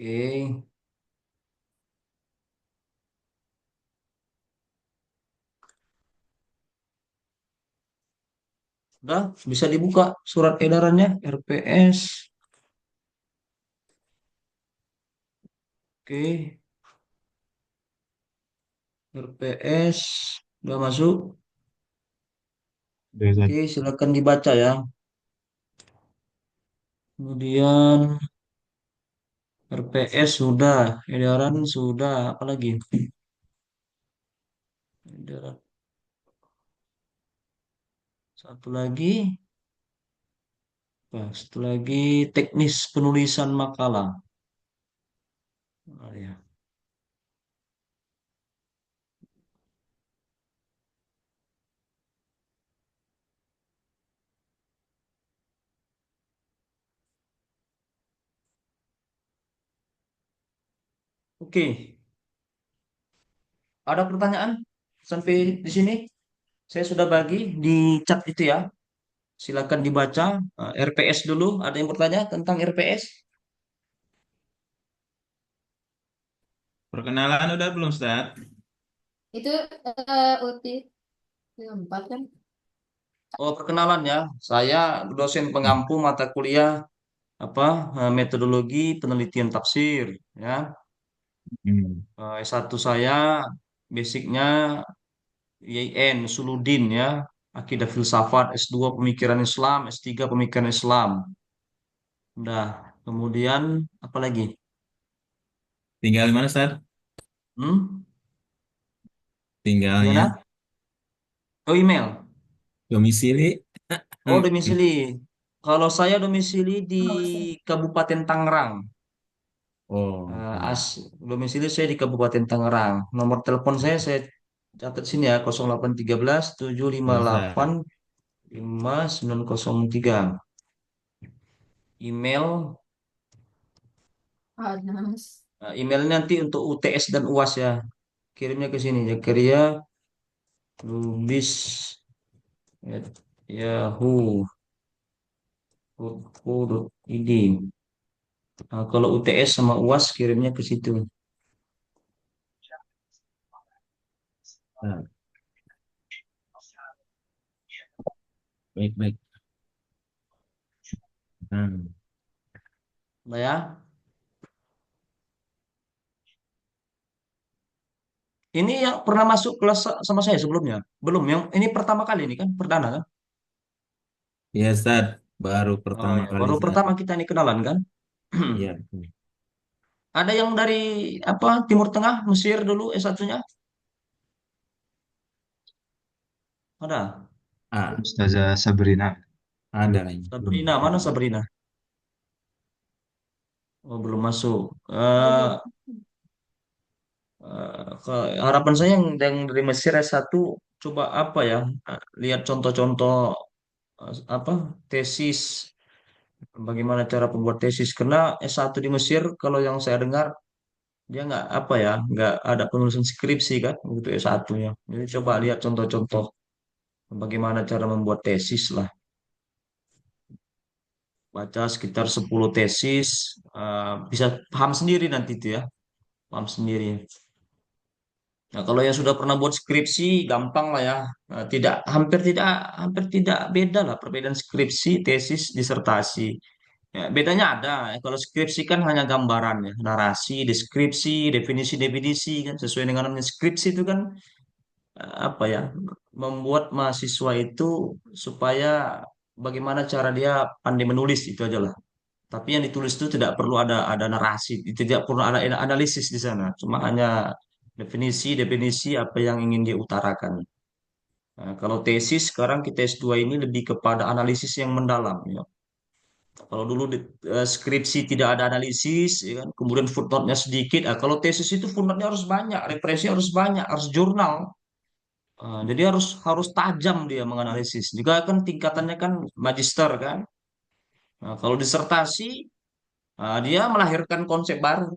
Oke, udah bisa dibuka surat edarannya RPS. Oke, RPS udah masuk. Udah, Ustaz. Oke, silakan dibaca ya. Kemudian RPS sudah, edaran sudah, apalagi? Edaran satu lagi, satu lagi teknis penulisan makalah. Oh, ya. Oke, ada pertanyaan sampai di sini? Saya sudah bagi di chat itu ya. Silakan dibaca. RPS dulu. Ada yang bertanya tentang RPS? Perkenalan udah belum, Ustaz? Itu UT 4 kan? Oh, perkenalan ya. Saya dosen Hmm. pengampu mata kuliah apa metodologi penelitian tafsir ya. Hmm. S1 saya basicnya IAIN Suludin ya. Akidah filsafat, S2 pemikiran Islam, S3 pemikiran Islam. Udah. Kemudian apa lagi? Tinggal di mana, Ustaz? Hmm? Tinggalnya Gimana? Oh, email. domisili. Oh, Hmm. domisili. Kalau saya domisili di Kabupaten Tangerang. Oh, iya. Domisili saya di Kabupaten Tangerang. Nomor telepon saya catat sini ya 0813 Ya, 758 Ustaz. 5903. Email Anas. emailnya nanti untuk UTS dan UAS ya. Kirimnya ke sini Zakaria Lubis at yahoo.co.id. Nah, kalau UTS sama UAS kirimnya ke situ. Nah, baik, baik. Hmm. Nah ya, ini yang pernah masuk kelas sama saya sebelumnya. Belum, yang ini pertama kali ini kan, perdana kan? Ya, Ustaz. Baru Oh pertama ya, kali baru saya. pertama kita ini kenalan kan? Iya, betul. Ada yang dari apa Timur Tengah, Mesir dulu S1-nya? Ada. Ah, Ustazah Sabrina. ada lagi. Belum. Sabrina, mana Sabrina? Oh, belum masuk. Oh, Eh belum. harapan saya yang dari Mesir S1 coba apa ya? Lihat contoh-contoh apa tesis bagaimana cara pembuat tesis karena S1 di Mesir kalau yang saya dengar dia nggak apa ya nggak ada penulisan skripsi kan untuk S1 ya jadi coba lihat contoh-contoh bagaimana cara membuat tesis lah baca sekitar 10 tesis bisa paham sendiri nanti itu ya paham sendiri. Nah, kalau yang sudah pernah buat skripsi gampang lah ya. Tidak hampir tidak beda lah perbedaan skripsi, tesis, disertasi. Ya, bedanya ada. Kalau skripsi kan hanya gambaran ya, narasi, deskripsi, definisi-definisi kan sesuai dengan namanya skripsi itu kan apa ya? Membuat mahasiswa itu supaya bagaimana cara dia pandai menulis itu aja lah. Tapi yang ditulis itu tidak perlu ada narasi, tidak perlu ada analisis di sana. Cuma hanya definisi-definisi apa yang ingin dia utarakan. Nah, kalau tesis sekarang kita S2 ini lebih kepada analisis yang mendalam ya. Kalau dulu skripsi tidak ada analisis, ya kan? Kemudian footnote-nya sedikit. Kalau tesis itu footnote-nya harus banyak, referensinya harus banyak, harus jurnal. Jadi harus harus tajam dia menganalisis. Juga kan tingkatannya kan magister kan. Nah, kalau disertasi, dia melahirkan konsep baru.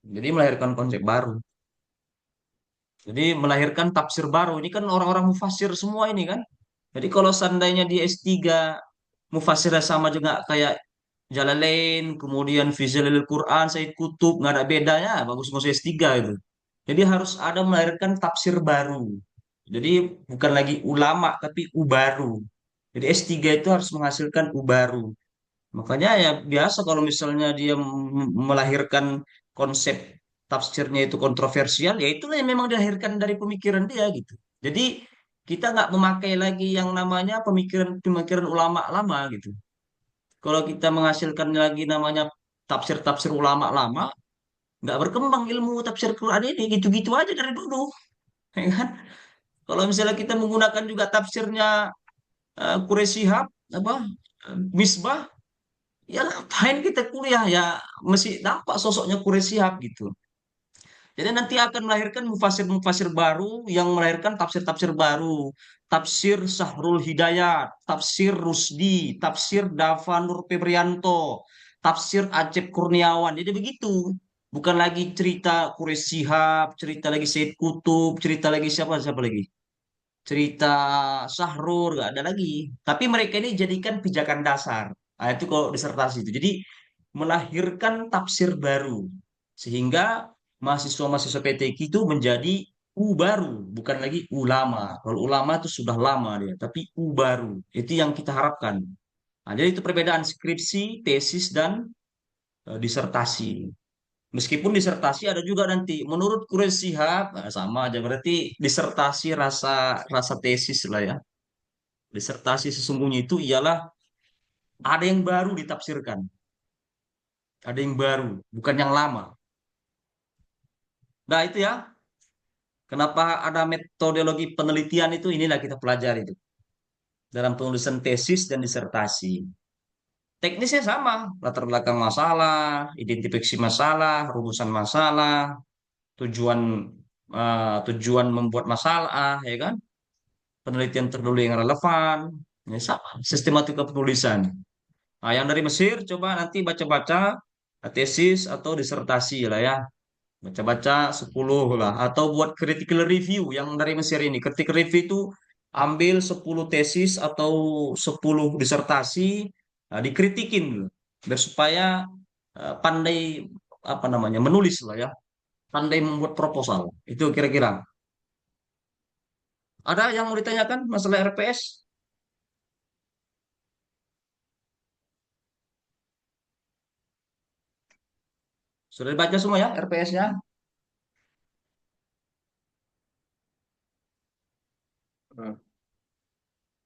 Jadi melahirkan konsep baru. Jadi melahirkan tafsir baru. Ini kan orang-orang mufasir semua ini kan. Jadi kalau seandainya di S3 mufasirnya sama juga kayak Jalalain, kemudian fi Zilalil Quran, Said Kutub, nggak ada bedanya, bagus masuk S3 itu. Jadi harus ada melahirkan tafsir baru. Jadi bukan lagi ulama, tapi ubaru. Jadi S3 itu harus menghasilkan ubaru. Makanya ya biasa kalau misalnya dia melahirkan konsep tafsirnya itu kontroversial, ya itulah yang memang dilahirkan dari pemikiran dia gitu. Jadi kita nggak memakai lagi yang namanya pemikiran-pemikiran ulama lama gitu. Kalau kita menghasilkan lagi namanya tafsir-tafsir ulama lama, nggak berkembang ilmu tafsir Quran ini, gitu-gitu aja dari dulu, ya kan? Kalau misalnya kita menggunakan juga tafsirnya Quraisy Shihab, apa Misbah, ya ngapain kita kuliah ya, mesti nampak sosoknya Quraisy Shihab gitu. Jadi nanti akan melahirkan mufasir-mufasir baru yang melahirkan tafsir-tafsir baru. Tafsir Sahrul Hidayat, tafsir Rusdi, tafsir Dava Nur Febrianto, tafsir Acep Kurniawan. Jadi begitu. Bukan lagi cerita Quraisy Shihab, cerita lagi Said Kutub, cerita lagi siapa siapa lagi. Cerita Sahrul nggak ada lagi. Tapi mereka ini jadikan pijakan dasar. Nah, itu kalau disertasi itu. Jadi melahirkan tafsir baru. Sehingga mahasiswa-mahasiswa PTQ itu menjadi U baru, bukan lagi ulama. Kalau ulama itu sudah lama dia, tapi U baru. Itu yang kita harapkan. Nah, jadi itu perbedaan skripsi, tesis, dan disertasi. Meskipun disertasi ada juga nanti, menurut Quraisy Shihab, nah, sama aja berarti disertasi rasa rasa tesis lah ya. Disertasi sesungguhnya itu ialah ada yang baru ditafsirkan, ada yang baru, bukan yang lama. Nah itu ya, kenapa ada metodologi penelitian itu inilah kita pelajari itu dalam penulisan tesis dan disertasi. Teknisnya sama, latar belakang masalah, identifikasi masalah, rumusan masalah, tujuan tujuan membuat masalah, ya kan? Penelitian terdahulu yang relevan, ya sama, sistematika penulisan. Nah, yang dari Mesir coba nanti baca-baca tesis atau disertasi lah ya. Baca-baca 10 lah. Atau buat critical review yang dari Mesir ini. Critical review itu ambil 10 tesis atau 10 disertasi, nah, dikritikin dulu. Biar supaya pandai apa namanya menulis lah ya. Pandai membuat proposal. Itu kira-kira. Ada yang mau ditanyakan masalah RPS? Sudah dibaca semua ya RPS-nya?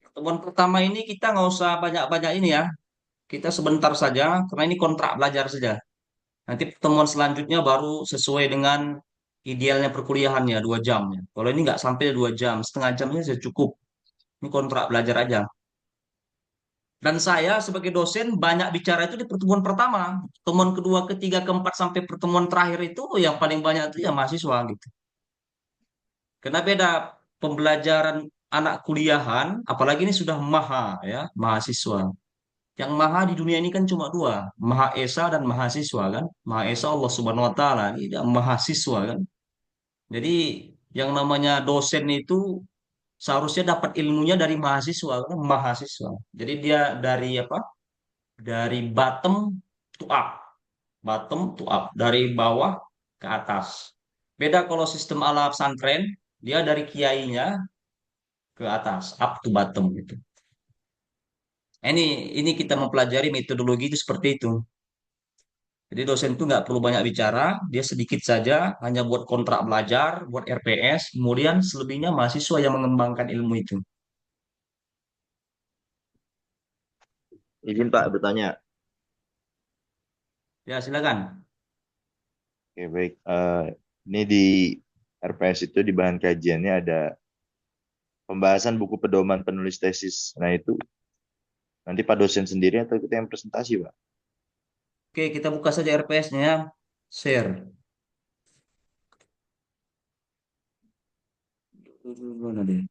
Pertemuan pertama ini kita nggak usah banyak-banyak ini ya. Kita sebentar saja, karena ini kontrak belajar saja. Nanti pertemuan selanjutnya baru sesuai dengan idealnya perkuliahannya 2 jam ya. Kalau ini nggak sampai 2 jam, setengah jamnya sudah cukup. Ini kontrak belajar aja. Dan saya sebagai dosen banyak bicara itu di pertemuan pertama, pertemuan kedua, ketiga, keempat sampai pertemuan terakhir itu yang paling banyak itu ya mahasiswa gitu. Karena beda pembelajaran anak kuliahan, apalagi ini sudah maha ya, mahasiswa. Yang maha di dunia ini kan cuma dua, Maha Esa dan mahasiswa kan. Maha Esa Allah Subhanahu wa taala, ini dia mahasiswa kan. Jadi yang namanya dosen itu seharusnya dapat ilmunya dari mahasiswa kan, mahasiswa. Jadi dia dari apa? Dari bottom to up, bottom to up, dari bawah ke atas. Beda kalau sistem ala pesantren, dia dari kiainya ke atas, up to bottom gitu. Ini kita mempelajari metodologi itu seperti itu. Jadi dosen itu nggak perlu banyak bicara, dia sedikit saja, hanya buat kontrak belajar, buat RPS, kemudian selebihnya mahasiswa yang mengembangkan ilmu itu. Izin Pak bertanya. Ya, silakan. Oke, baik. Ini di RPS itu di bahan kajiannya ada pembahasan buku pedoman penulis tesis. Nah itu nanti Pak dosen sendiri atau kita yang presentasi, Pak? Oke, kita buka saja RPS-nya ya. Share. Mana deh?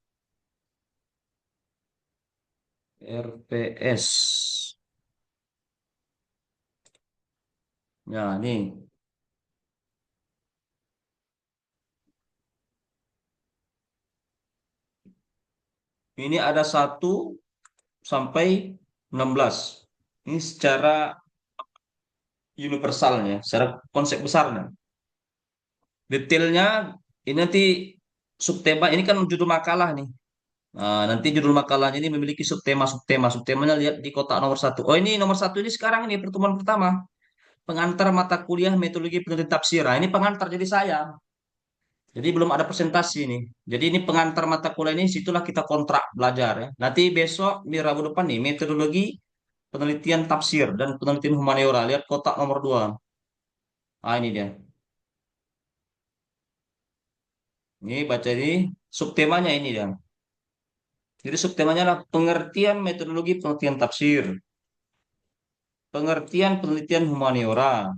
RPS. Ya, nih. Ini ada 1 sampai 16. Ini secara universalnya, secara konsep besarnya. Detailnya ini nanti subtema ini kan judul makalah nih. Nah, nanti judul makalahnya ini memiliki subtema. Subtemanya lihat di kotak nomor satu. Oh ini nomor satu ini sekarang ini pertemuan pertama. Pengantar mata kuliah metodologi penelitian tafsir. Nah, ini pengantar jadi saya. Jadi belum ada presentasi ini. Jadi ini pengantar mata kuliah ini, situlah kita kontrak belajar ya. Nanti besok di Rabu depan nih metodologi penelitian tafsir dan penelitian humaniora. Lihat kotak nomor 2. Ah ini dia. Ini baca ini subtemanya ini dia. Jadi subtemanya adalah pengertian metodologi penelitian tafsir, pengertian penelitian humaniora,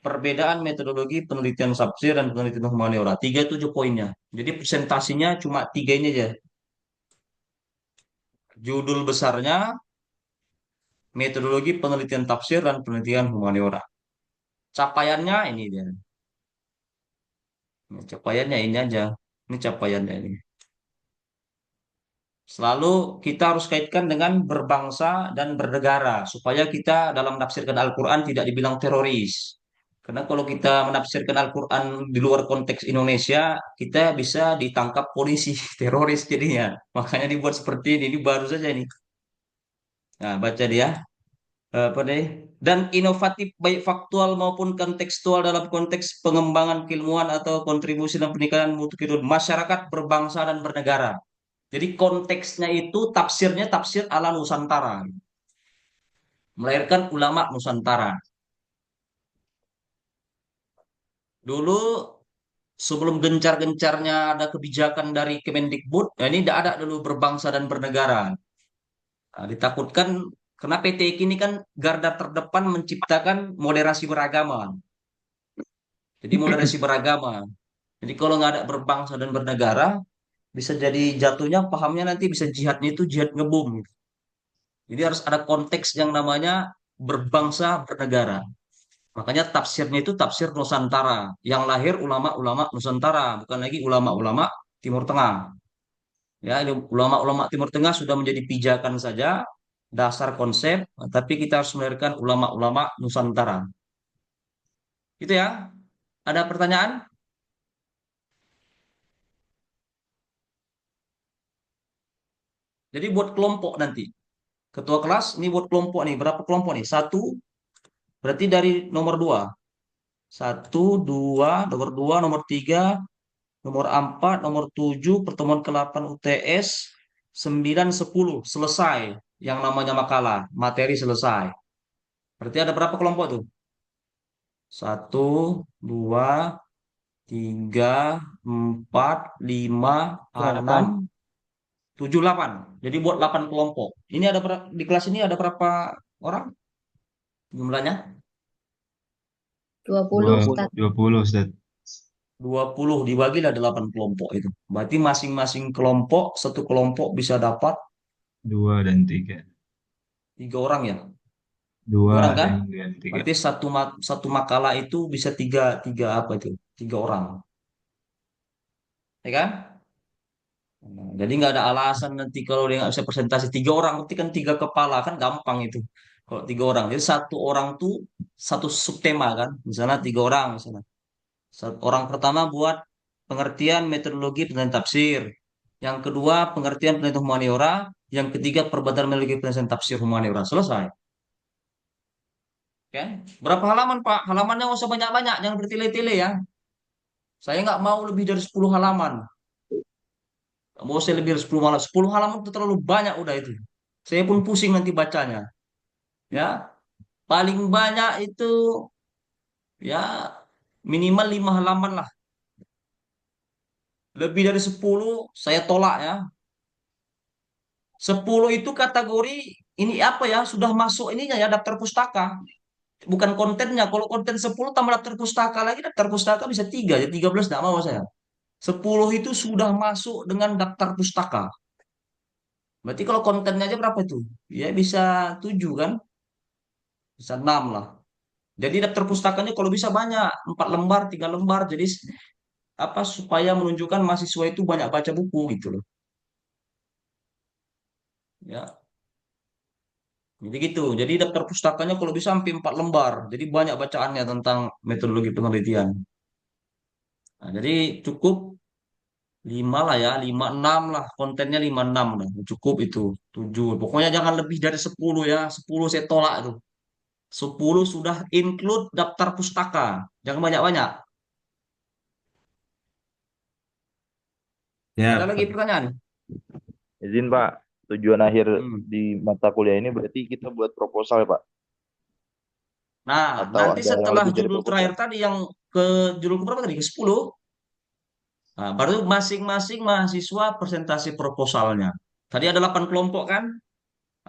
perbedaan metodologi penelitian tafsir dan penelitian humaniora. 37 poinnya. Jadi presentasinya cuma 3 ini aja. Judul besarnya metodologi penelitian tafsir dan penelitian humaniora. Capaiannya ini dia. Ini capaiannya ini aja. Ini capaiannya ini. Selalu kita harus kaitkan dengan berbangsa dan bernegara supaya kita dalam menafsirkan Al-Quran tidak dibilang teroris. Karena kalau kita menafsirkan Al-Quran di luar konteks Indonesia, kita bisa ditangkap polisi, teroris jadinya. Makanya dibuat seperti ini baru saja ini. Nah, baca dia. Apa deh? Dan inovatif baik faktual maupun kontekstual dalam konteks pengembangan keilmuan atau kontribusi dalam pendidikan mutu kehidupan masyarakat berbangsa dan bernegara. Jadi konteksnya itu tafsirnya tafsir ala Nusantara, melahirkan ulama Nusantara. Dulu sebelum gencar-gencarnya ada kebijakan dari Kemendikbud, ya ini tidak ada dulu berbangsa dan bernegara. Nah, ditakutkan karena PTIK ini kan garda terdepan menciptakan moderasi beragama. Jadi moderasi beragama. Jadi kalau nggak ada berbangsa dan bernegara, bisa jadi jatuhnya pahamnya nanti bisa jihadnya itu jihad ngebom. Jadi harus ada konteks yang namanya berbangsa bernegara. Makanya tafsirnya itu tafsir Nusantara. Yang lahir ulama-ulama Nusantara, bukan lagi ulama-ulama Timur Tengah. Ya, ini ulama-ulama Timur Tengah sudah menjadi pijakan saja, dasar konsep, tapi kita harus melahirkan ulama-ulama Nusantara. Itu ya. Ada pertanyaan? Jadi buat kelompok nanti. Ketua kelas ini buat kelompok nih. Berapa kelompok nih? Satu, berarti dari nomor dua. Satu, dua, nomor tiga, nomor empat, nomor tujuh, pertemuan ke-8 UTS, 9, 10. Selesai yang namanya makalah. Materi selesai. Berarti ada berapa kelompok tuh? Satu, dua, tiga, empat, lima, enam, 8. tujuh, 8. Jadi buat 8 kelompok. Ini ada di kelas ini ada berapa orang jumlahnya? 20 Ustaz. 20 Ustaz. 20 dibagilah 8 kelompok itu. Berarti masing-masing kelompok, satu kelompok bisa dapat 2 dan 3. 3 orang ya. 2 Orang kan? dan 3. Berarti satu makalah itu bisa tiga apa itu? 3 orang, ya kan? Nah, jadi nggak ada alasan nanti kalau dia nggak bisa presentasi 3 orang, berarti kan 3 kepala kan gampang itu. Kalau 3 orang, jadi satu orang tuh satu subtema kan, misalnya 3 orang misalnya. Orang pertama buat pengertian metodologi penelitian tafsir, yang kedua pengertian penelitian humaniora, yang ketiga perbedaan metodologi penelitian tafsir humaniora. Selesai. Kan? Berapa halaman Pak? Halamannya nggak usah banyak-banyak, jangan bertele-tele ya. Saya nggak mau lebih dari 10 halaman. Nggak mau saya lebih dari 10 halaman. 10 halaman itu terlalu banyak udah itu. Saya pun pusing nanti bacanya. Ya, paling banyak itu ya minimal 5 halaman lah. Lebih dari 10 saya tolak ya. 10 itu kategori ini apa ya? Sudah masuk ininya ya daftar pustaka. Bukan kontennya. Kalau konten 10 tambah daftar pustaka lagi, daftar pustaka bisa 3. Jadi 13 tidak mau saya. 10 itu sudah masuk dengan daftar pustaka. Berarti kalau kontennya aja berapa itu? Ya bisa 7 kan? Bisa 6 lah. Jadi daftar pustakanya kalau bisa banyak. 4 lembar, 3 lembar. Jadi apa supaya menunjukkan mahasiswa itu banyak baca buku gitu loh. Ya. Jadi gitu. Jadi daftar pustakanya kalau bisa sampai 4 lembar. Jadi banyak bacaannya tentang metodologi penelitian. Nah, jadi cukup 5 lah ya, 5 6 lah. Kontennya 5 6 lah. Cukup itu. 7. Pokoknya jangan lebih dari 10 ya. 10 saya tolak tuh. 10 sudah include daftar pustaka. Jangan banyak-banyak. Ada Ya, lagi pertanyaan? Izin Pak, tujuan akhir Hmm. di mata kuliah ini berarti kita buat proposal ya Pak? Nah, Atau nanti ada yang setelah lebih dari judul proposal? terakhir tadi yang ke judul keberapa tadi? Ke 10. Nah, baru masing-masing mahasiswa presentasi proposalnya. Tadi ada 8 kelompok kan?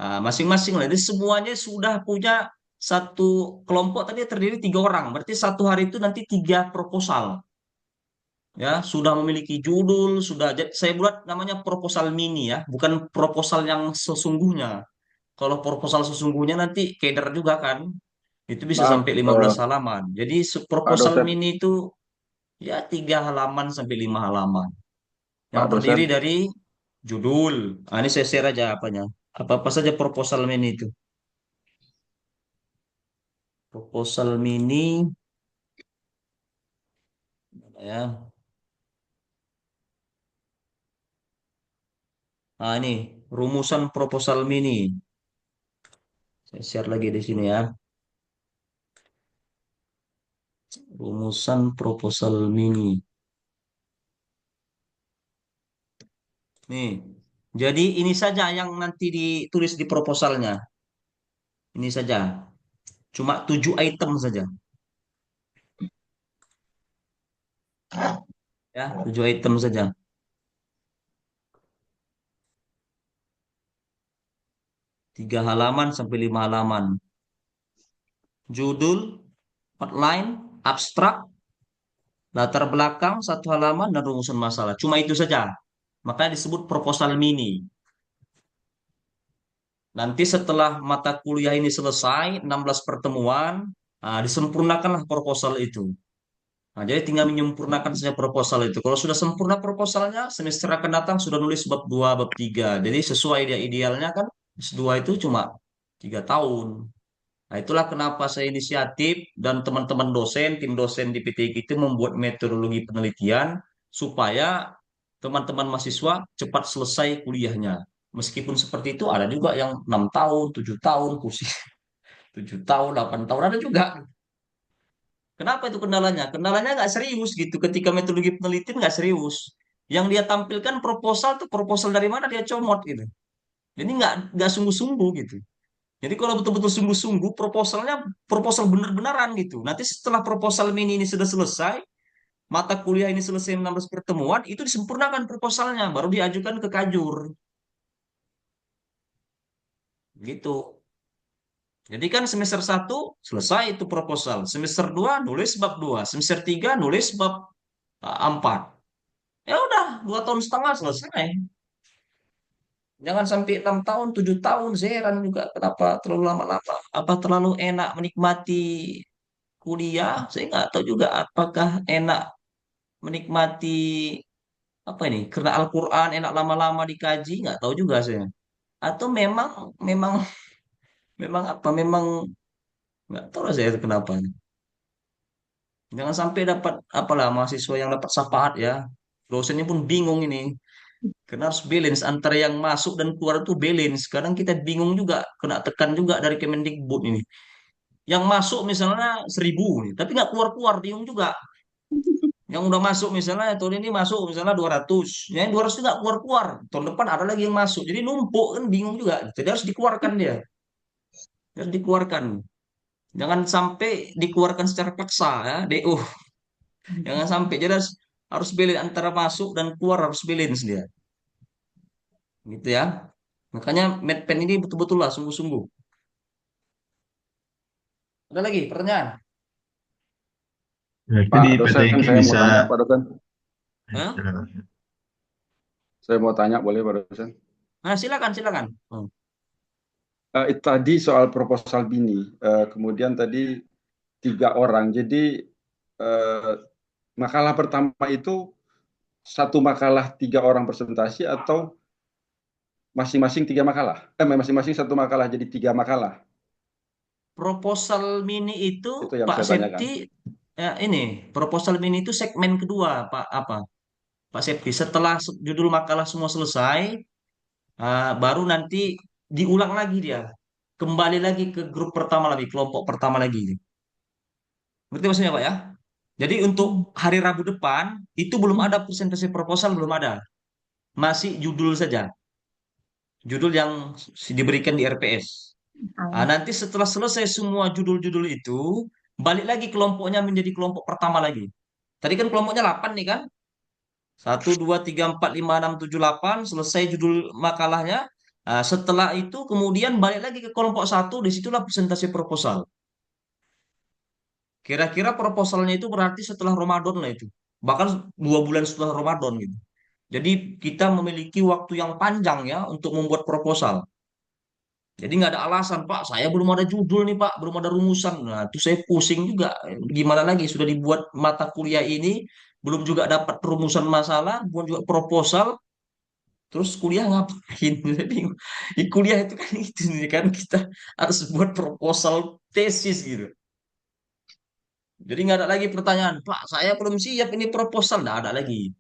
Nah, masing-masing lah. Jadi semuanya sudah punya satu kelompok tadi terdiri 3 orang. Berarti satu hari itu nanti 3 proposal. Ya, sudah memiliki judul, sudah. Saya buat namanya proposal mini ya, bukan proposal yang sesungguhnya. Kalau proposal sesungguhnya nanti keder juga kan. Itu bisa Maaf, sampai 15 halaman. Jadi Pak proposal dosen, mini itu ya 3 halaman sampai 5 halaman. Yang Pak terdiri dosen. dari judul. Ah, ini saya share aja apanya. Apa-apa saja proposal mini itu. Proposal mini ya. Nah, ini rumusan proposal mini. Saya share lagi di sini ya. Rumusan proposal mini. Nih. Jadi ini saja yang nanti ditulis di proposalnya. Ini saja. Cuma 7 item saja. Ya, 7 item saja. 3 halaman sampai 5 halaman. Judul, outline, abstrak, latar belakang 1 halaman, dan rumusan masalah. Cuma itu saja. Makanya disebut proposal mini. Nanti setelah mata kuliah ini selesai, 16 pertemuan, disempurnakanlah proposal itu. Nah, jadi tinggal menyempurnakan saja proposal itu. Kalau sudah sempurna proposalnya, semester akan datang sudah nulis bab 2, bab 3. Jadi sesuai dia idealnya kan, S2 itu cuma 3 tahun. Nah, itulah kenapa saya inisiatif dan teman-teman dosen, tim dosen di PTIK itu membuat metodologi penelitian supaya teman-teman mahasiswa cepat selesai kuliahnya. Meskipun seperti itu, ada juga yang 6 tahun, 7 tahun, kursi 7 tahun, 8 tahun, ada juga. Kenapa itu kendalanya? Kendalanya nggak serius gitu. Ketika metodologi penelitian nggak serius. Yang dia tampilkan proposal tuh proposal dari mana dia comot gitu. Jadi nggak sungguh-sungguh gitu. Jadi kalau betul-betul sungguh-sungguh proposalnya proposal benar-benaran gitu. Nanti setelah proposal mini ini sudah selesai, mata kuliah ini selesai 16 pertemuan, itu disempurnakan proposalnya, baru diajukan ke kajur. Gitu. Jadi kan semester 1 selesai itu proposal. Semester 2 nulis bab 2. Semester 3 nulis bab 4. Ya udah, 2 tahun setengah selesai. Jangan sampai 6 tahun, 7 tahun. Saya heran juga kenapa terlalu lama-lama. Apa terlalu enak menikmati kuliah? Saya nggak tahu juga apakah enak menikmati apa ini? Karena Al-Quran enak lama-lama dikaji, nggak tahu juga saya. Atau memang memang memang apa? Memang nggak tahu lah saya kenapa. Jangan sampai dapat apalah mahasiswa yang dapat syafaat ya. Dosennya pun bingung ini. Karena harus balance antara yang masuk dan keluar itu balance. Kadang kita bingung juga, kena tekan juga dari Kemendikbud ini. Yang masuk misalnya 1.000 nih, tapi nggak keluar-keluar, bingung juga. Yang udah masuk misalnya tahun ini masuk misalnya 200, yang 200 itu nggak keluar-keluar. Tahun depan ada lagi yang masuk. Jadi numpuk kan bingung juga. Jadi harus dikeluarkan dia. Harus dikeluarkan. Jangan sampai dikeluarkan secara paksa ya, DO. Jangan sampai. Jadi harus balance antara masuk dan keluar harus balance dia. Gitu ya. Makanya medpen ini betul-betul lah sungguh-sungguh. Ada lagi pertanyaan? berarti Pak di dosen, PTIK saya mau bisa. tanya, Pak dosen. Hah? Silakan. Saya mau tanya, boleh, Pak dosen? Nah, silakan, silakan. Itu tadi soal proposal bini, kemudian tadi 3 orang. Jadi eh, makalah pertama itu satu makalah 3 orang presentasi atau masing-masing 3 makalah. Masing-masing 1 makalah jadi 3 makalah. Proposal mini itu Itu yang Pak saya tanyakan. Septi, ini proposal mini itu segmen kedua Pak Septi. Setelah judul makalah semua selesai, baru nanti diulang lagi dia, kembali lagi ke grup pertama lagi, kelompok pertama lagi. Ngerti maksudnya Pak ya? Jadi untuk hari Rabu depan itu belum ada presentasi proposal, belum ada, masih judul saja, judul yang diberikan di RPS. Nanti setelah selesai semua judul-judul itu, balik lagi kelompoknya menjadi kelompok pertama lagi. Tadi kan kelompoknya 8 nih kan? 1, 2, 3, 4, 5, 6, 7, 8. Selesai judul makalahnya. Setelah itu kemudian balik lagi ke kelompok satu. Disitulah presentasi proposal. Kira-kira proposalnya itu berarti setelah Ramadan lah itu. Bahkan 2 bulan setelah Ramadan gitu. Jadi kita memiliki waktu yang panjang ya untuk membuat proposal. Jadi nggak ada alasan, Pak. Saya belum ada judul nih, Pak. Belum ada rumusan. Nah, itu saya pusing juga. Gimana lagi? Sudah dibuat mata kuliah ini, belum juga dapat rumusan masalah, belum juga proposal. Terus kuliah ngapain? Jadi di kuliah itu kan itu nih kan kita harus buat proposal tesis gitu. Jadi nggak ada lagi pertanyaan, Pak. Saya belum siap ini proposal. Nggak ada lagi.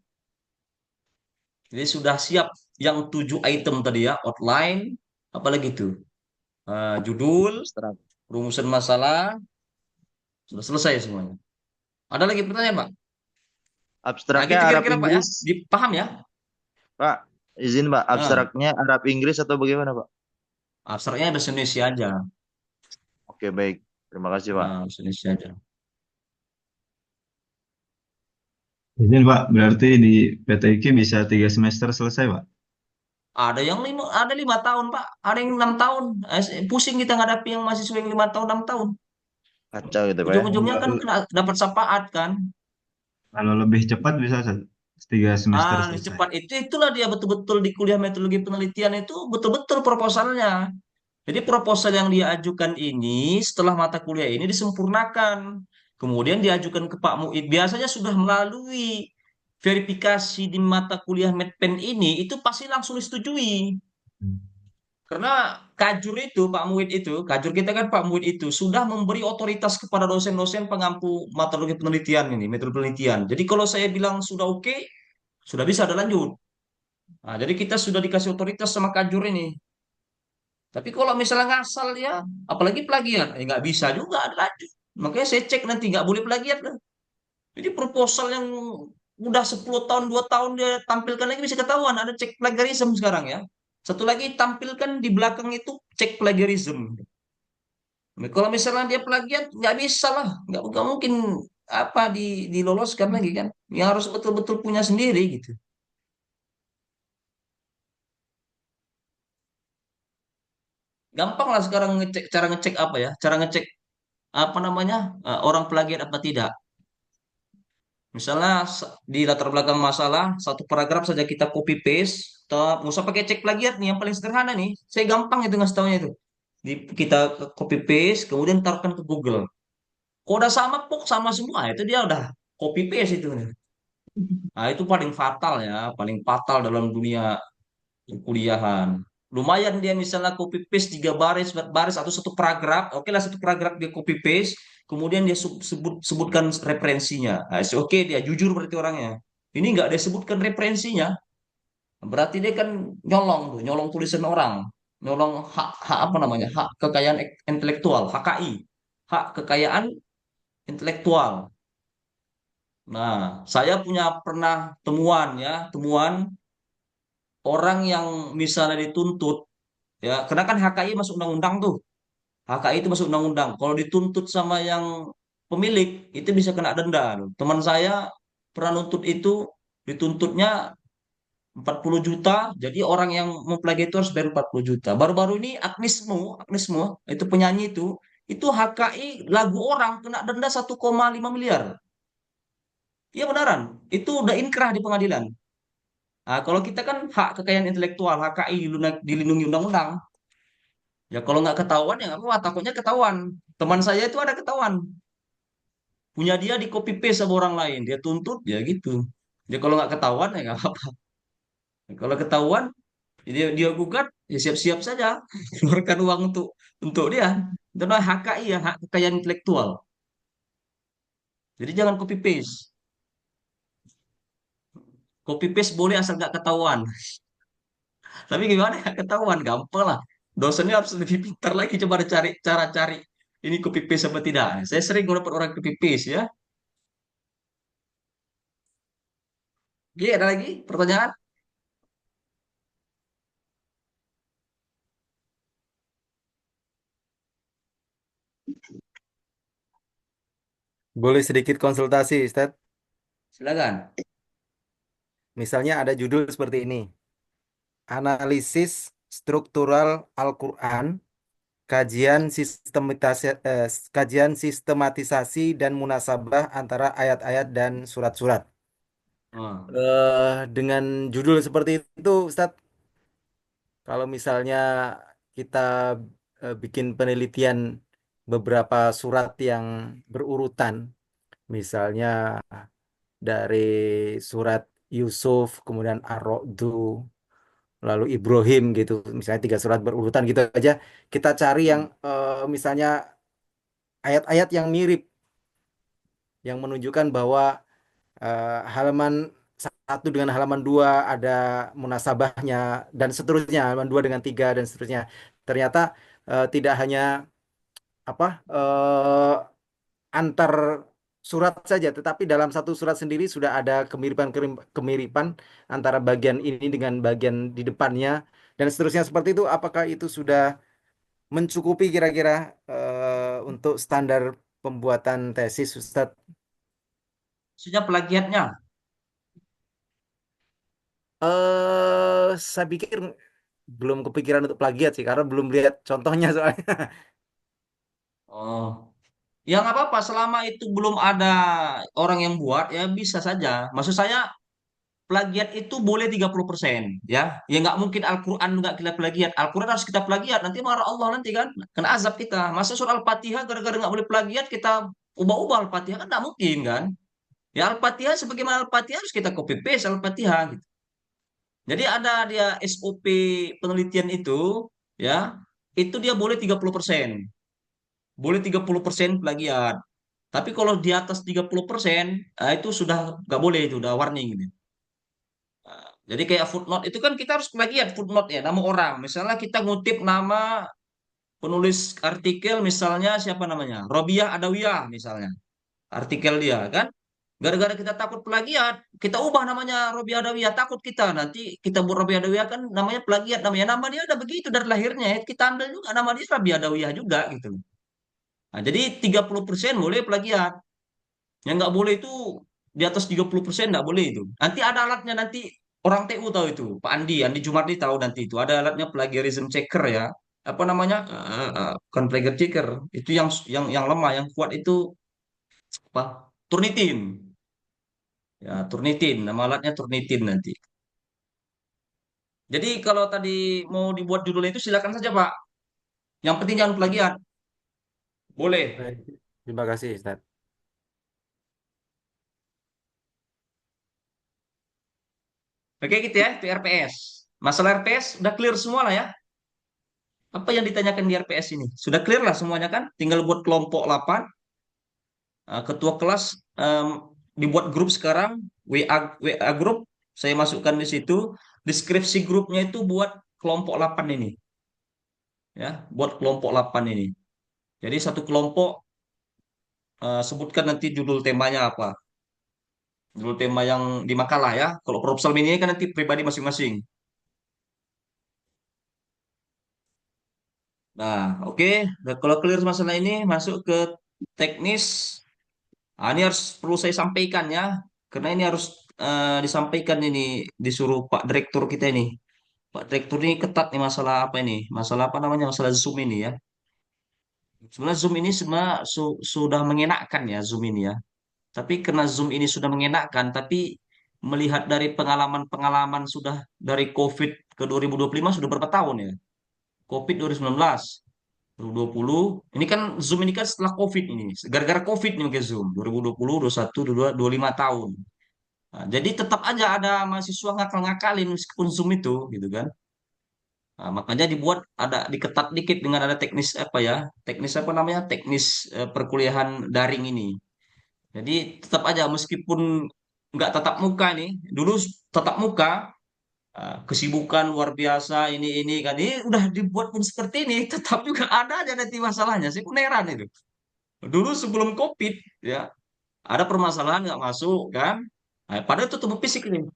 Jadi sudah siap yang 7 item tadi ya, outline, apalagi itu, judul, Abstrak. rumusan masalah. Sudah selesai semuanya. Ada lagi pertanyaan, Pak? Nah, Abstraknya gitu Arab kira-kira, Pak ya. Inggris, Dipaham ya? Pak. Izin Pak, Nah, abstraknya Arab Inggris atau bagaimana Pak? abstraknya bahasa Indonesia aja. Oke, baik. Terima kasih Pak. Nah, bahasa Indonesia aja. Izin Pak, berarti di PTIK bisa 3 semester selesai Pak? Ada 5 tahun, Pak. Ada yang 6 tahun. Pusing kita ngadapi yang mahasiswa yang 5 tahun, 6 tahun. Kacau gitu Pak ya. Ujung-ujungnya kan kena dapat syafaat kan. Kalau lebih cepat bisa 3 semester selesai. Cepat itulah dia betul-betul di kuliah metodologi penelitian itu betul-betul proposalnya. Jadi proposal yang dia ajukan ini setelah mata kuliah ini disempurnakan. Kemudian diajukan ke Pak Muid. Biasanya sudah melalui verifikasi di mata kuliah Medpen ini, itu pasti langsung disetujui. Hmm. Karena kajur itu, Pak Muid itu, kajur kita kan Pak Muid itu, sudah memberi otoritas kepada dosen-dosen pengampu metodologi penelitian ini, metode penelitian. Jadi kalau saya bilang sudah oke, sudah bisa ada lanjut. Nah, jadi kita sudah dikasih otoritas sama kajur ini. Tapi kalau misalnya ngasal ya, apalagi plagiat, nggak bisa juga ada lanjut. Makanya saya cek nanti nggak boleh plagiat lah. Jadi proposal yang udah 10 tahun, 2 tahun dia tampilkan lagi bisa ketahuan. Ada cek plagiarism sekarang ya. Satu lagi tampilkan di belakang itu cek plagiarism. Nah, kalau misalnya dia plagiat, nggak bisa lah. Nggak mungkin apa diloloskan lagi kan. Yang harus betul-betul punya sendiri gitu. Gampang lah sekarang cara ngecek apa ya? Cara ngecek apa namanya orang plagiat apa tidak. Misalnya di latar belakang masalah satu paragraf saja kita copy paste, atau nggak usah pakai cek plagiat nih yang paling sederhana nih. Saya gampang itu ngasih taunya itu. Kita copy paste, kemudian taruhkan ke Google. Kok udah sama, pok sama semua itu dia udah copy paste itu. Nah itu paling fatal ya, paling fatal dalam dunia kuliahan. Lumayan dia misalnya copy paste 3 baris, 4 baris atau satu paragraf. Oke lah satu paragraf dia copy paste, kemudian dia sebutkan referensinya. Nah, oke dia jujur berarti orangnya. Ini nggak dia sebutkan referensinya, berarti dia kan nyolong tuh, nyolong tulisan orang, nyolong hak apa namanya hak kekayaan intelektual, HKI, hak kekayaan intelektual. Nah, saya pernah temuan orang yang misalnya dituntut ya, karena kan HKI masuk undang-undang tuh. HKI itu masuk undang-undang. Kalau dituntut sama yang pemilik, itu bisa kena denda. Teman saya pernah nuntut itu, dituntutnya 40 juta, jadi orang yang mempelajari itu harus bayar 40 juta. Baru-baru ini Agnesmo, itu penyanyi itu HKI lagu orang kena denda 1,5 miliar. Iya benaran, itu udah inkrah di pengadilan. Nah, kalau kita kan hak kekayaan intelektual, HKI dilindungi undang-undang. Ya kalau nggak ketahuan ya nggak apa-apa, takutnya ketahuan. Teman saya itu ada ketahuan. Punya dia di copy paste sama orang lain. Dia tuntut ya gitu. Ya kalau nggak ketahuan ya nggak apa-apa. Kalau ketahuan Dia gugat, ya siap-siap saja keluarkan uang untuk dia. Itu namanya HKI ya, hak kekayaan intelektual. Jadi jangan copy paste. Copy paste boleh asal nggak ketahuan. Tapi gimana ya ketahuan, gampang lah. Dosennya harus lebih pintar lagi coba cari cara cari ini copy paste apa tidak. Saya sering dapat orang copy paste ya. Oke, ada lagi pertanyaan? Boleh sedikit konsultasi, Ustaz? Silakan. Misalnya ada judul seperti ini. Analisis struktural Al-Quran, kajian sistematisasi dan munasabah antara ayat-ayat dan surat-surat. Oh. Dengan judul seperti itu, Ustadz, kalau misalnya kita bikin penelitian beberapa surat yang berurutan, misalnya dari surat Yusuf, kemudian Ar-Ra'du, lalu Ibrahim gitu, misalnya 3 surat berurutan gitu aja, kita cari yang misalnya ayat-ayat yang mirip, yang menunjukkan bahwa halaman 1 dengan halaman 2 ada munasabahnya dan seterusnya, halaman 2 dengan 3 dan seterusnya. Ternyata tidak hanya apa antar surat saja, tetapi dalam satu surat sendiri sudah ada kemiripan antara bagian ini dengan bagian di depannya dan seterusnya seperti itu. Apakah itu sudah mencukupi kira-kira untuk standar pembuatan tesis, Ustadz? Maksudnya plagiatnya. Saya pikir belum kepikiran untuk plagiat sih, karena belum lihat contohnya soalnya. Oh. Ya nggak apa-apa, selama itu belum ada orang yang buat, ya bisa saja. Maksud saya, plagiat itu boleh 30%, ya. Ya nggak mungkin Al-Quran nggak kita plagiat. Al-Quran harus kita plagiat, nanti marah Allah nanti kan. Kena azab kita. Masa surah Al-Fatihah gara-gara nggak boleh plagiat, kita ubah-ubah Al-Fatihah, kan nggak mungkin kan. Ya Al-Fatihah sebagaimana Al-Fatihah harus kita copy paste Al-Fatihah gitu. Jadi ada dia SOP penelitian itu, ya, itu dia boleh 30%. Boleh 30% plagiat. Tapi kalau di atas 30%, itu sudah nggak boleh, itu udah warning gitu. Jadi kayak footnote itu kan kita harus plagiat footnote ya, nama orang. Misalnya kita ngutip nama penulis artikel, misalnya siapa namanya? Robiah Adawiyah misalnya. Artikel dia kan. Gara-gara kita takut plagiat, kita ubah namanya Robiah Adawiyah. Takut kita nanti kita buat Robiah Adawiyah kan namanya plagiat, namanya nama dia udah begitu dari lahirnya. Ya. Kita ambil juga nama dia Robiah Adawiyah juga gitu. Nah, jadi 30% boleh plagiat. Yang nggak boleh itu di atas 30% nggak boleh itu. Nanti ada alatnya nanti, orang TU tahu itu. Pak Andi Jumardi tahu nanti itu. Ada alatnya plagiarism checker ya. Apa namanya? Bukan plagiar checker. Itu yang lemah, yang kuat itu apa? Turnitin. Ya, Turnitin. Nama alatnya Turnitin nanti. Jadi kalau tadi mau dibuat judulnya itu silakan saja Pak. Yang penting jangan plagiat. Boleh. Baik. Terima kasih, Ustaz. Oke gitu ya, itu RPS. Masalah RPS udah clear semua lah ya. Apa yang ditanyakan di RPS ini? Sudah clear lah semuanya kan? Tinggal buat kelompok 8. Ketua kelas dibuat grup sekarang, WA grup, saya masukkan di situ. Deskripsi grupnya itu buat kelompok 8 ini. Ya, buat kelompok 8 ini. Jadi satu kelompok, sebutkan nanti judul temanya apa. Judul tema yang di makalah ya. Kalau proposal ini kan nanti pribadi masing-masing. Nah, oke. Nah, kalau clear masalah ini, masuk ke teknis. Ini harus perlu saya sampaikan ya, karena ini harus disampaikan ini, disuruh Pak Direktur kita ini. Pak Direktur ini ketat nih masalah apa ini? Masalah apa namanya? Masalah Zoom ini ya. Sebenarnya Zoom ini sebenarnya sudah mengenakkan ya Zoom ini ya. Tapi karena Zoom ini sudah mengenakkan, tapi melihat dari pengalaman-pengalaman sudah dari COVID ke 2025 sudah berapa tahun ya? COVID 2019. 2020, ini kan Zoom ini kan setelah COVID ini. Gara-gara COVID nih pakai Zoom. 2020, 21, 22, 25 tahun. Nah, jadi tetap aja ada mahasiswa ngakal-ngakalin meskipun Zoom itu gitu kan. Nah, makanya dibuat ada diketat dikit dengan ada teknis apa ya? Teknis apa namanya? Teknis perkuliahan daring ini. Jadi tetap aja meskipun nggak tatap muka nih, dulu tatap muka, kesibukan luar biasa ini kan ini udah dibuat pun seperti ini, tetap juga ada aja nanti masalahnya. Saya pun heran itu. Dulu sebelum COVID ya ada permasalahan nggak masuk kan? Nah, padahal itu tubuh fisik ini.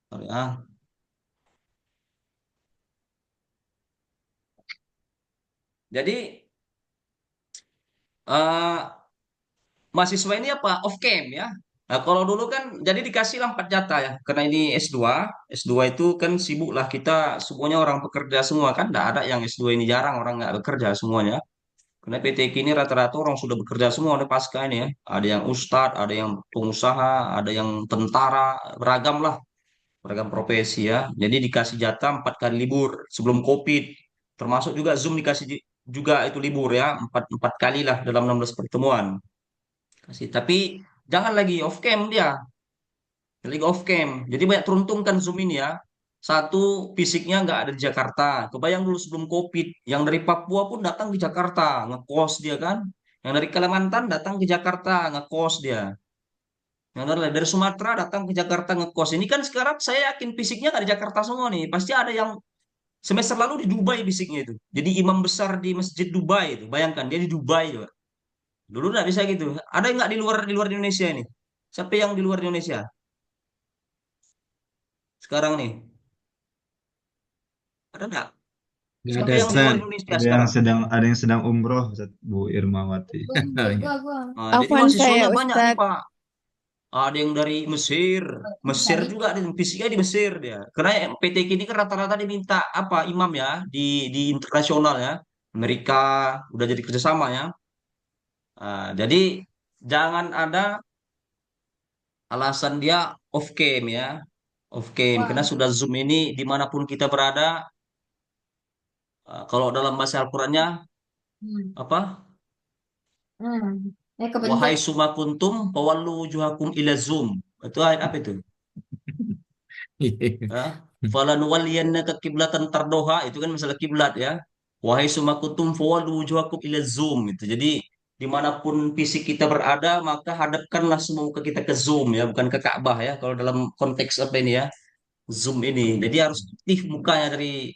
Sorry, jadi eh, mahasiswa ini apa off cam ya. Nah, kalau dulu kan jadi dikasih lah 4 jatah ya. Karena ini S2, S2 itu kan sibuk lah kita semuanya orang pekerja semua kan. Nggak ada yang S2 ini jarang orang nggak bekerja semuanya. Karena PTK ini rata-rata orang sudah bekerja semua udah pasca ini ya. Ada yang ustadz, ada yang pengusaha, ada yang tentara, beragam lah, beragam profesi ya. Jadi dikasih jatah 4 kali libur sebelum COVID. Termasuk juga Zoom dikasih juga itu libur ya, empat kali lah dalam 16 pertemuan. Kasih. Tapi jangan lagi off cam dia, lagi off cam. Jadi banyak teruntungkan Zoom ini ya. Satu, fisiknya nggak ada di Jakarta. Kebayang dulu sebelum COVID, yang dari Papua pun datang ke Jakarta, ngekos dia kan. Yang dari Kalimantan datang ke Jakarta, ngekos dia. Yang dari Sumatera datang ke Jakarta ngekos. Ini kan sekarang saya yakin fisiknya nggak di Jakarta semua nih. Pasti ada yang semester lalu di Dubai fisiknya itu. Jadi imam besar di Masjid Dubai itu. Bayangkan dia di Dubai juga. Dulu nggak bisa gitu. Ada nggak di luar Indonesia ini? Siapa yang di luar Indonesia sekarang nih? Ada nggak? Nggak Siapa ada, yang di luar Stan. Indonesia sekarang? Ada yang sedang umroh, Ustaz, Bu Irmawati. Belum, Oh, belum, iya. gua. Nah, jadi Afwan saya mahasiswanya banyak nih Ustadz. Pak. Ada yang dari Mesir, Mesir Cari. juga, fisiknya di Mesir dia. Karena PTK ini kan rata-rata diminta apa imam ya di internasional ya, Amerika udah jadi kerjasama ya. Jadi jangan ada alasan dia off cam ya, off cam. Karena Wah. sudah Zoom ini dimanapun kita berada, kalau dalam bahasa Al-Qurannya Hmm. apa? Hmm. Ya kebentuk. Wahai suma kuntum fawallu wujuhakum ila Zoom. Itu ayat apa itu? Ya. Falanuwalliyannaka kiblatan tardoha itu kan masalah kiblat ya. Wahai suma kuntum fawallu wujuhakum ila Zoom itu. Jadi dimanapun fisik kita berada maka hadapkanlah semua muka kita ke Zoom ya, bukan ke Ka'bah ya. Kalau dalam konteks apa ini ya? Zoom ini. Jadi harus aktif mukanya dari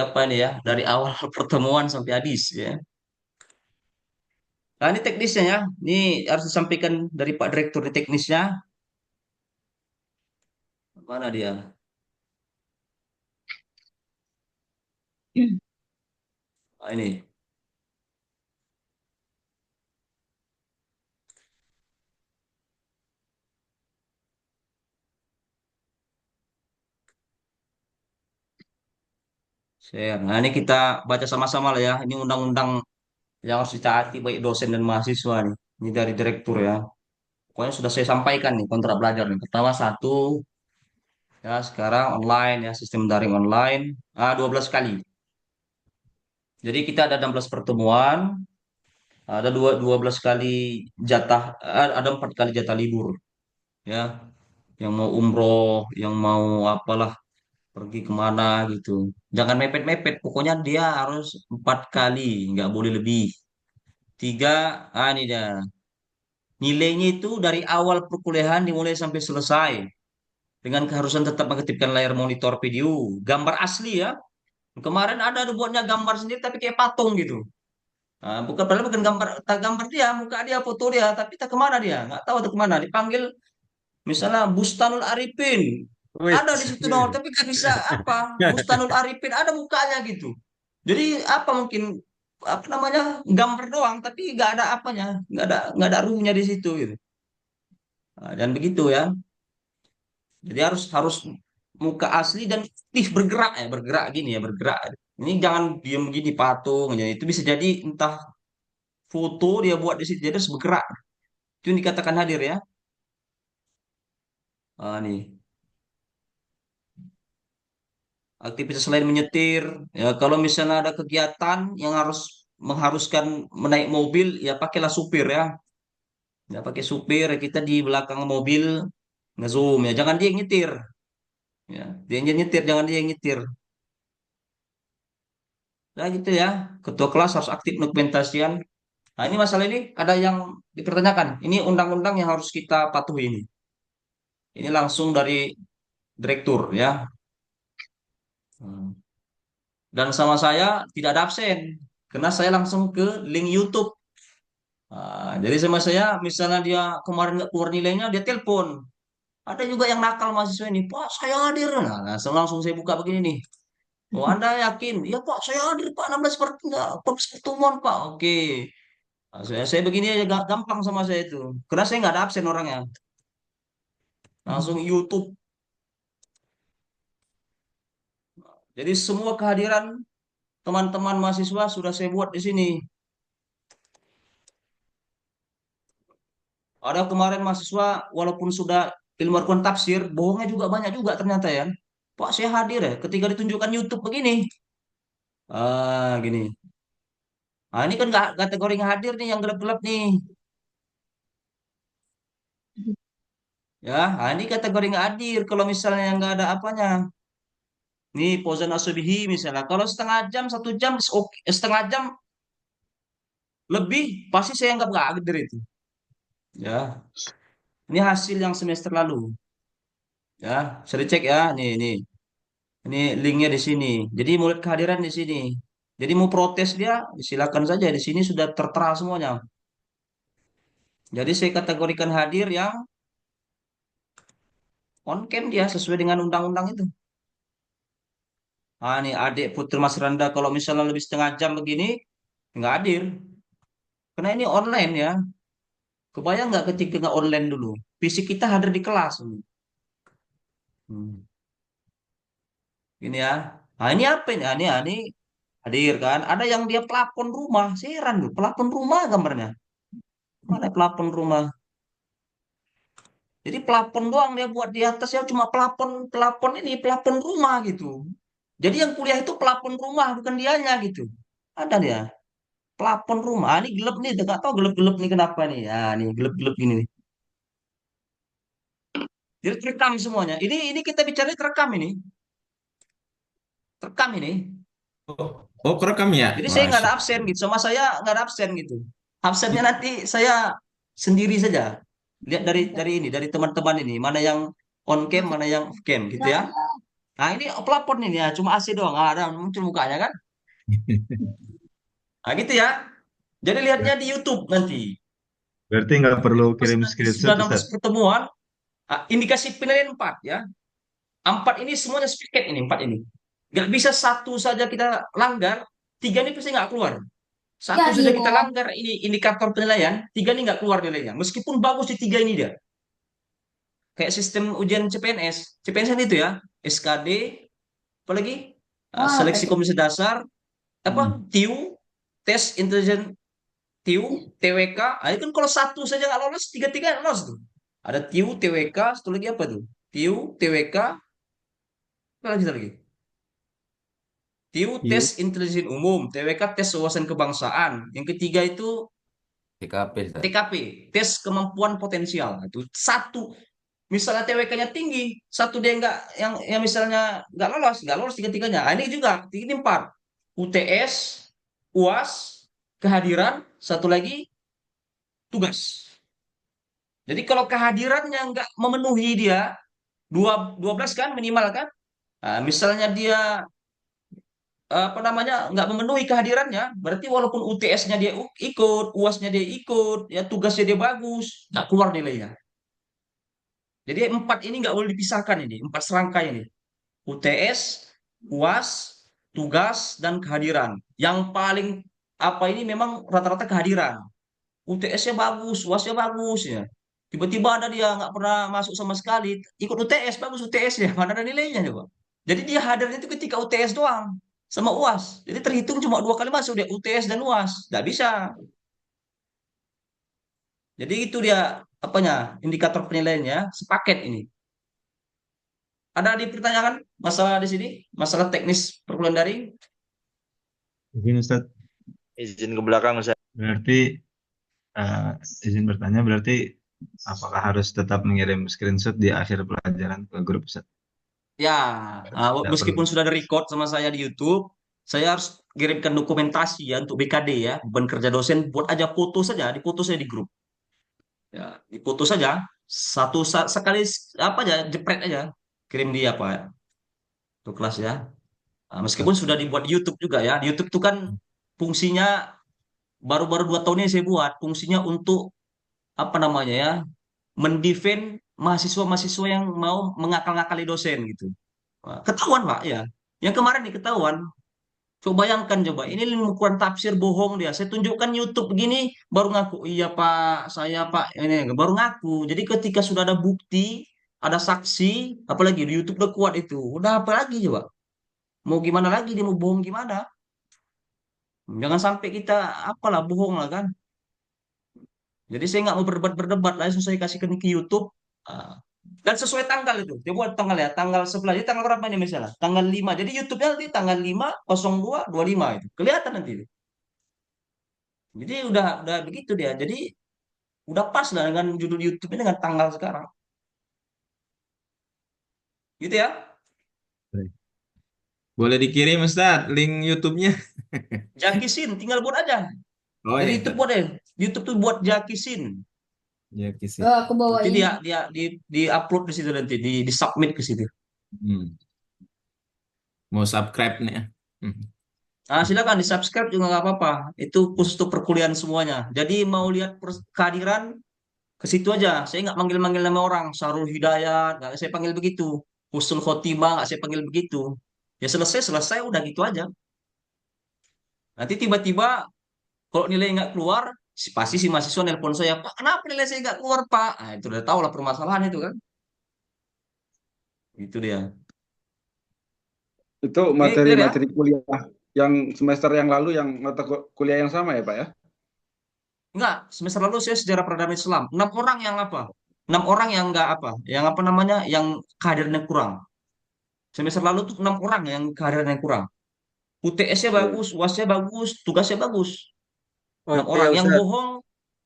apa ini ya? Dari awal pertemuan sampai habis ya. Nah, ini teknisnya ya. Ini harus disampaikan dari Pak Direktur di teknisnya. Mana dia? Nah, ini. Share. Nah, ini kita baca sama-sama lah ya. Ini undang-undang yang harus ditaati baik dosen dan mahasiswa nih. Ini dari direktur ya. Pokoknya sudah saya sampaikan nih kontrak belajar nih. Pertama satu, ya sekarang online ya, sistem daring online. 12 kali. Jadi kita ada 16 pertemuan, ada 12 kali jatah, ada 4 kali jatah libur. Ya, yang mau umroh, yang mau apalah pergi kemana gitu. Jangan mepet-mepet, pokoknya dia harus 4 kali, nggak boleh lebih. Tiga, ini dia. Nilainya itu dari awal perkuliahan dimulai sampai selesai. Dengan keharusan tetap mengaktifkan layar monitor video. Gambar asli ya. Kemarin ada buatnya gambar sendiri tapi kayak patung gitu. Bukan padahal bukan gambar, tak gambar dia, muka dia, foto dia, tapi tak kemana dia, nggak tahu tak kemana. Dipanggil misalnya Bustanul Arifin, ada di Wis. situ nol, tapi nggak bisa apa Bustanul Arifin ada mukanya gitu. Jadi apa mungkin apa namanya gambar doang, tapi nggak ada apanya, nggak ada ruhnya di situ gitu. Dan begitu ya. Jadi harus harus muka asli dan aktif bergerak ya, bergerak gini ya, bergerak. Ini jangan diam gini patung aja. Itu bisa jadi entah foto dia buat di situ, jadi harus bergerak. Itu yang dikatakan hadir ya. Nih aktivitas selain menyetir. Ya kalau misalnya ada kegiatan yang harus mengharuskan menaik mobil, ya pakailah supir ya. Nggak pakai supir, kita di belakang mobil nge-zoom ya. Jangan dia yang nyetir. Ya, dia yang nyetir, jangan dia yang nyetir. Nah gitu ya. Ketua kelas harus aktif dokumentasian. Nah ini masalah ini ada yang dipertanyakan. Ini undang-undang yang harus kita patuhi ini. Ini langsung dari direktur ya. Hmm. Dan sama saya tidak ada absen. Karena saya langsung ke link YouTube. Jadi sama saya, misalnya dia kemarin nggak keluar nilainya, dia telepon. Ada juga yang nakal mahasiswa ini, Pak, saya hadir. Nah, langsung saya buka begini nih. Oh, Anda yakin? Ya, Pak, saya hadir, Pak. 16 pertemuan, Pak. Oke. Nah, saya begini aja gampang sama saya itu. Karena saya nggak ada absen orangnya. Langsung YouTube. Jadi semua kehadiran teman-teman mahasiswa sudah saya buat di sini. Ada kemarin mahasiswa walaupun sudah ilmu Al-Quran tafsir, bohongnya juga banyak juga ternyata ya. Pak, saya hadir ya ketika ditunjukkan YouTube begini. Gini. Ini kan nggak kategori nggak hadir nih yang gelap-gelap nih. Ya, ini kategori nggak hadir kalau misalnya yang nggak ada apanya. Nih, Fauzan Asubihi misalnya. Kalau setengah jam, 1 jam, setengah jam lebih, pasti saya anggap nggak hadir itu. Ya, ini hasil yang semester lalu. Ya, bisa dicek ya. Ini linknya di sini. Jadi mulai kehadiran di sini. Jadi mau protes dia, silakan saja. Di sini sudah tertera semuanya. Jadi saya kategorikan hadir yang on cam dia sesuai dengan undang-undang itu. Ini adik Putri Mas Randa kalau misalnya lebih setengah jam begini, nggak hadir. Karena ini online ya. Kebayang nggak ketika nggak online dulu? Fisik kita hadir di kelas. Hmm. Ini ya. Ini apa ini? Ini hadir kan. Ada yang dia pelapon rumah. Saya heran tuh. Pelapon rumah gambarnya. Mana pelapon rumah? Jadi pelapon doang dia buat di atas ya cuma pelapon pelapon ini pelapon rumah gitu. Jadi yang kuliah itu pelapon rumah bukan dianya gitu. Ada dia pelapon rumah. Ini gelap nih, nggak tahu gelap-gelap nih kenapa nih. Ya nih gelap-gelap gini nih. Jadi terekam semuanya. Ini kita bicara terekam ini, terekam ini. Oh, oh kerekam ya? Jadi saya nggak Masya. ada absen gitu. Sama saya nggak ada absen gitu. Absennya nanti saya sendiri saja. Lihat dari teman-teman ini mana yang on cam, mana yang off cam gitu ya. Nah ini pelapon ini ya, cuma AC doang. Ada muncul mukanya kan. Nah gitu ya. Jadi lihatnya di YouTube nanti. Berarti nggak Jadi perlu pas kirim nanti sudah screenshot, 16 Ustaz. pertemuan, indikasi penilaian 4 ya. 4 ini semuanya spiket ini, 4 ini. Nggak bisa satu saja kita langgar, 3 ini pasti nggak keluar. Satu saja kita langgar ini indikator penilaian, 3 ini nggak keluar nilainya. Meskipun bagus di 3 ini dia. Kayak sistem ujian CPNS. CPNS kan itu ya, SKD, apalagi seleksi komisi dasar, apa TIU, tes intelijen TIU, TWK. Itu kan kalau satu saja nggak lolos, tiga-tiga lolos tuh. Ada TIU, TWK, satu lagi apa tuh? TIU, TWK, apa lagi? TIU tes Yuk. intelijen umum, TWK tes wawasan kebangsaan. Yang ketiga itu TKP, Ustaz. TKP, tes kemampuan potensial. Itu satu. Misalnya TWK-nya tinggi, satu dia nggak yang misalnya nggak lolos tiga-tiganya. Ini juga, ini 4. UTS, UAS, kehadiran, satu lagi tugas. Jadi kalau kehadirannya nggak memenuhi dia, 12 kan minimal kan? Misalnya dia apa namanya nggak memenuhi kehadirannya, berarti walaupun UTS-nya dia ikut, UAS-nya dia ikut, ya tugasnya dia bagus, nggak keluar nilainya. Jadi 4 ini nggak boleh dipisahkan ini, 4 serangkai ini. UTS, UAS, tugas, dan kehadiran. Yang paling apa ini memang rata-rata kehadiran. UTS-nya bagus, UAS-nya bagus ya. Tiba-tiba ada dia nggak pernah masuk sama sekali, ikut UTS, bagus UTS-nya, mana ada nilainya coba. Jadi dia hadirnya itu ketika UTS doang sama UAS. Jadi terhitung cuma 2 kali masuk dia UTS dan UAS. Nggak bisa. Jadi itu dia apanya indikator penilaiannya sepaket ini. Ada dipertanyakan masalah di sini, masalah teknis perkuliahan daring? Izin Ustaz. Izin ke belakang, Ustaz. Berarti Eh, izin bertanya, berarti apakah harus tetap mengirim screenshot di akhir pelajaran ke grup Ustaz? Ya, Tidak perlu. meskipun sudah ada record sama saya di YouTube, saya harus kirimkan dokumentasi ya untuk BKD ya, beban kerja dosen, buat aja foto saja, dipoto saya di grup. Ya, dipoto saja, sekali apa aja, jepret aja, kirim di apa ya, untuk kelas ya. Meskipun sudah dibuat di YouTube juga ya, di YouTube itu kan fungsinya baru-baru 2 tahun ini saya buat, fungsinya untuk apa namanya ya, mendefend mahasiswa-mahasiswa yang mau mengakal-ngakali dosen gitu. Wah, ketahuan Pak ya. Yang kemarin nih ketahuan. Coba bayangkan coba, ini ukuran tafsir bohong dia. Saya tunjukkan YouTube begini baru ngaku, iya Pak, saya Pak ini baru ngaku. Jadi ketika sudah ada bukti, ada saksi, apalagi di YouTube udah kuat itu. Udah apa lagi coba? Mau gimana lagi dia mau bohong gimana? Jangan sampai kita apalah bohong lah kan. Jadi saya nggak mau berdebat-berdebat, langsung saya kasihkan ke YouTube. Ah, dan sesuai tanggal itu. Dia buat tanggal ya, tanggal 11. Jadi tanggal berapa ini misalnya? Tanggal 5. Jadi YouTube-nya nanti tanggal 5/02/25 itu. Kelihatan nanti. Jadi udah begitu dia. Jadi udah pas lah dengan judul YouTube-nya dengan tanggal sekarang. Gitu ya. Baik. Boleh dikirim Ustaz link YouTube-nya. Jakisin, tinggal buat aja. Oh Jadi ya, YouTube buat deh. YouTube tuh buat Jakisin. ya kisi. Aku bawa Nanti ini. dia di upload di situ nanti, di submit ke situ. Hmm. Mau subscribe nih ya. Hmm. Silakan di subscribe juga nggak apa-apa. Itu khusus untuk perkuliahan semuanya. Jadi mau lihat kehadiran ke situ aja. Saya nggak manggil-manggil nama orang. Sarul Hidayat, nggak saya panggil begitu. Husnul Khotimah, nggak saya panggil begitu. Ya selesai, selesai, udah gitu aja. Nanti tiba-tiba kalau nilai nggak keluar, pasti si mahasiswa nelpon saya, Pak, kenapa nilai saya nggak keluar, Pak? Itu udah tahu lah permasalahan itu kan. Itu dia. Itu Ini clear ya? materi-materi kuliah yang semester yang lalu yang mata kuliah yang sama ya Pak ya? Enggak, semester lalu saya sejarah peradaban Islam. 6 orang yang apa? 6 orang yang nggak apa? Yang apa namanya? Yang kehadirannya kurang. Semester lalu tuh 6 orang yang kehadirannya kurang. UTS-nya Oke. bagus, UAS-nya bagus, tugasnya bagus. Oh enam iya orang yang Ustaz. bohong,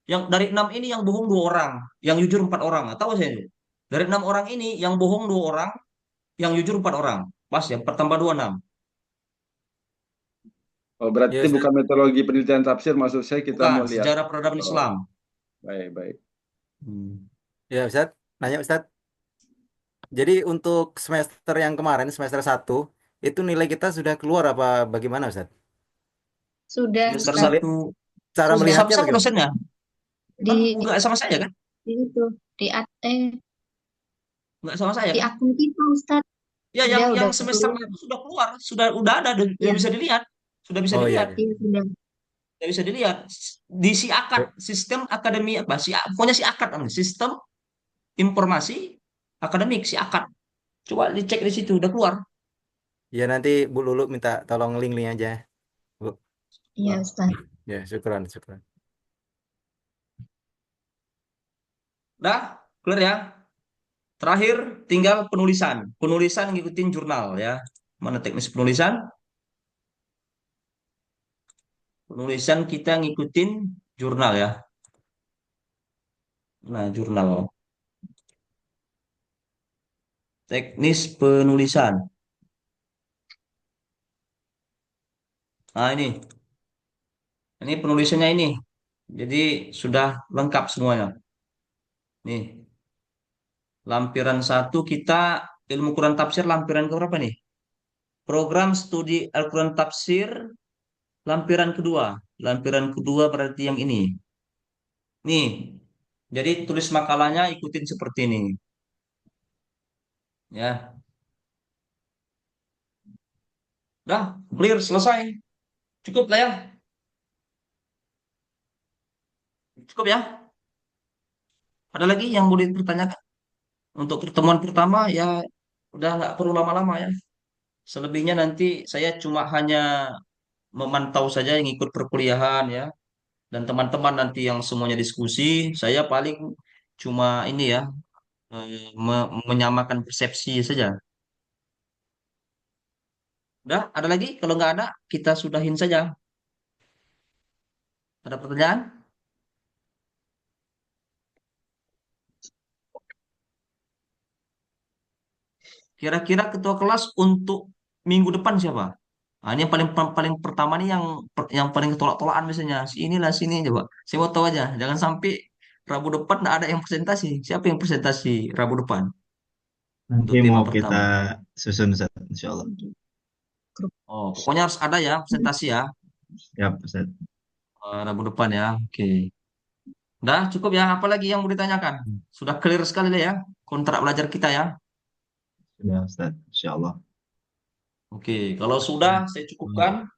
yang dari 6 ini yang bohong 2 orang, yang jujur 4 orang. Tahu saya itu. Dari 6 orang ini yang bohong 2 orang, yang jujur 4 orang. Pas ya, pertambah 2 6. Oh, Iya berarti Ustaz. bukan metodologi penelitian tafsir, maksud saya kita Bukan, mau lihat. sejarah peradaban Oh, Islam. baik. Hmm. Ya Ustaz. Nanya Ustaz. Jadi untuk semester yang kemarin, semester 1, itu nilai kita sudah keluar apa bagaimana Ustaz? Sudah, Semester Ustaz. Meli- 1 Cara Sudah. melihatnya sama bagaimana? dosennya. Kan Di enggak sama saya kan? itu di Enggak sama saya di kan? akun kita, Ustaz. Ya, yang Udah semester keluar. lalu sudah keluar, sudah ada, sudah Ya, bisa dilihat. Sudah bisa Oh iya, dilihat. iya. iya sudah. Sudah bisa dilihat. Di si akad, Baik. sistem akademi apa? Pokoknya si akad namanya. Sistem informasi akademik si akad. Coba dicek di situ udah keluar. Ya nanti Bu Lulu minta tolong link-link aja, Bu. Iya, Ustaz. Ya, syukran, syukran. Udah, clear ya. Terakhir tinggal penulisan. Penulisan ngikutin jurnal ya. Mana teknis penulisan? Penulisan kita ngikutin jurnal ya. Nah, jurnal. Teknis penulisan. Nah, ini. Ini penulisannya ini. Jadi sudah lengkap semuanya. Nih, lampiran 1 kita ilmu Quran tafsir lampiran ke berapa nih? Program studi Al-Quran tafsir lampiran kedua. Lampiran kedua berarti yang ini. Nih, jadi tulis makalahnya ikutin seperti ini. Ya, udah clear selesai. Cukup lah ya. Cukup ya. Ada lagi yang boleh dipertanyakan? Untuk pertemuan pertama ya udah nggak perlu lama-lama ya. Selebihnya nanti saya cuma hanya memantau saja yang ikut perkuliahan ya. Dan teman-teman nanti yang semuanya diskusi, saya paling cuma ini ya, menyamakan persepsi saja. Udah, ada lagi? Kalau nggak ada, kita sudahin saja. Ada pertanyaan? kira-kira ketua kelas untuk minggu depan siapa? Nah, ini yang paling pertama nih yang paling tolak-tolakan misalnya. Si inilah sini coba. Saya mau tahu aja. Jangan sampai Rabu depan nggak ada yang presentasi. Siapa yang presentasi Rabu depan Nanti untuk tema mau kita pertama? susun Ustaz, insya Allah. Grup. Oh, pokoknya harus ada ya presentasi ya Siap Ustaz. Rabu depan ya. Oke. Udah cukup ya. Apalagi yang mau ditanyakan? Sudah clear sekali lah ya kontrak belajar kita ya. Sudah Ustaz, insya Allah. Oke, kalau sudah saya cukupkan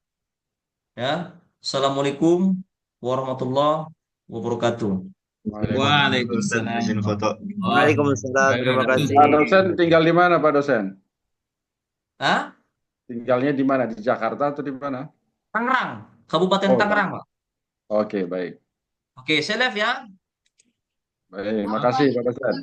ya. Assalamualaikum warahmatullahi wabarakatuh. Waalaikumsalam. Ustaz, Waalaikumsalam. izin foto. Waalaikumsalam. Terima kasih. Pak dosen tinggal di mana, Pak dosen? Hah? Tinggalnya di mana? Di Jakarta atau di mana? Tangerang, Kabupaten Oh, Tangerang, Pak. Oke, baik. Oke, saya live ya. Baik, makasih Pak dosen.